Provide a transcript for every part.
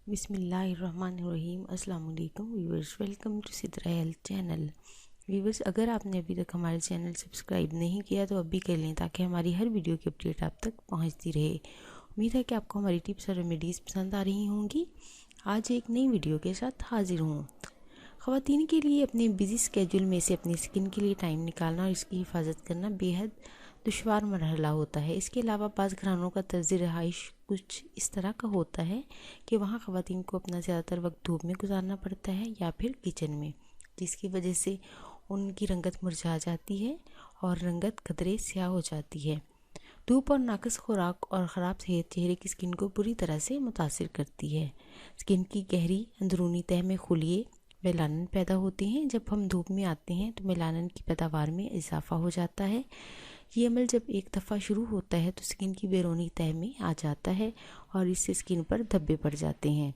बिस्मिल्लाहिर्रहमानिर्रहीम। अस्सलाम वालेकुम viewers, welcome to Sidra health channel. Viewers, अगर आपने अभी तक हमारे चैनल सब्सक्राइब नहीं किया तो अभी कर लें ताकि हमारी हर वीडियो की अपडेट आप तक पहुंचती रहे। उम्मीद है कि आपको हमारी टिप्स और रेमेडीज़ पसंद आ रही होंगी। आज एक नई वीडियो के साथ हाजिर हूँ। ख़वातीन के लिए अपने बिजी स्केड्यूल में से अपनी स्किन के लिए टाइम निकालना और इसकी हिफाजत करना बेहद दुश्वार मरहला होता है। इसके अलावा बाज़ घरानों का तर्ज़ रहाइश कुछ इस तरह का होता है कि वहाँ ख़वातीन को अपना ज़्यादातर वक्त धूप में गुजारना पड़ता है या फिर किचन में, जिसकी वजह से उनकी रंगत मुरझा जाती है और रंगत खतरे स्याह हो जाती है। धूप और नाकस खुराक और ख़राब सेहत चेहरे की स्किन को बुरी तरह से मुतासिर करती है। स्किन की गहरी अंदरूनी तह में खुलिए मेलानिन पैदा होते हैं। जब हम धूप में आते हैं तो मेलानिन की पैदावार में इजाफा हो जाता है। ये अमल जब एक दफ़ा शुरू होता है तो स्किन की बैरूनी तह में आ जाता है और इससे स्किन पर धब्बे पड़ जाते हैं।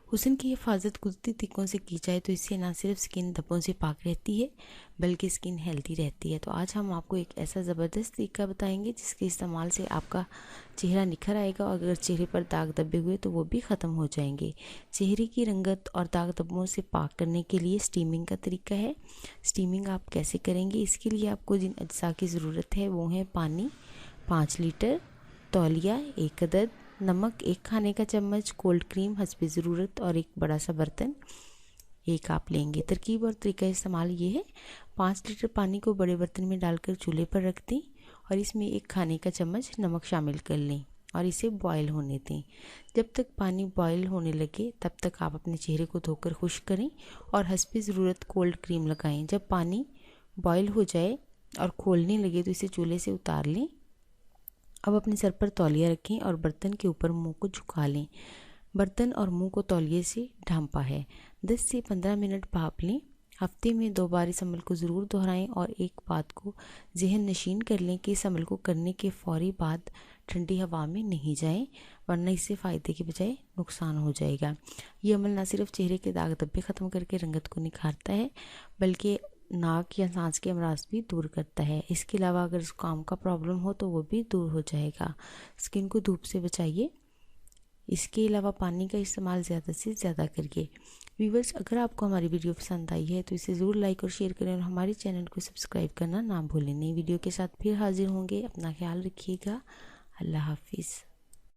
हुस्न की हिफाजत कुदरती तरीकों से की जाए तो इससे ना सिर्फ स्किन धब्बों से पाक रहती है बल्कि स्किन हेल्दी रहती है। तो आज हम आपको एक ऐसा ज़बरदस्त तरीका बताएंगे जिसके इस्तेमाल से आपका चेहरा निखर आएगा और अगर चेहरे पर दाग धब्बे हुए तो वो भी ख़त्म हो जाएंगे। चेहरे की रंगत और दाग धब्बों से पाक करने के लिए स्टीमिंग का तरीका है। स्टीमिंग आप कैसे करेंगे, इसके लिए आपको जिन अज्जा की ज़रूरत है वो है पानी 5 लीटर, तौलिया 1 अदद, नमक 1 खाने का चम्मच, कोल्ड क्रीम हस्बे ज़रूरत और एक बड़ा सा बर्तन एक आप लेंगे। तरकीब और तरीका इस्तेमाल ये है, 5 लीटर पानी को बड़े बर्तन में डालकर चूल्हे पर रख दें और इसमें 1 खाने का चम्मच नमक शामिल कर लें और इसे बॉयल होने दें। जब तक पानी बॉयल होने लगे तब तक आप अपने चेहरे को धोकर खुश्क करें और हस्बे ज़रूरत कोल्ड क्रीम लगाएं। जब पानी बॉयल हो जाए और खोलने लगे तो इसे चूल्हे से उतार लें। अब अपने सर पर तौलिया रखें और बर्तन के ऊपर मुंह को झुका लें। बर्तन और मुंह को तौलिए से ढांपा है। 10 से 15 मिनट भाप लें। हफ्ते में 2 बार इस अमल को ज़रूर दोहराएं और एक बात को जहन नशीन कर लें कि इस अमल को करने के फ़ौरी बाद ठंडी हवा में नहीं जाएं, वरना इससे फ़ायदे के बजाय नुकसान हो जाएगा। ये अमल न सिर्फ चेहरे के दाग धब्बे ख़त्म करके रंगत को निखारता है बल्कि नाक या सांस के अमराज भी दूर करता है। इसके अलावा अगर ज़ुकाम का प्रॉब्लम हो तो वो भी दूर हो जाएगा। स्किन को धूप से बचाइए। इसके अलावा पानी का इस्तेमाल ज़्यादा से ज़्यादा करिए। व्यूवर्स, अगर आपको हमारी वीडियो पसंद आई है तो इसे ज़रूर लाइक और शेयर करें और हमारे चैनल को सब्सक्राइब करना ना भूलें। नई वीडियो के साथ फिर हाजिर होंगे। अपना ख्याल रखिएगा। अल्लाह हाफिज़।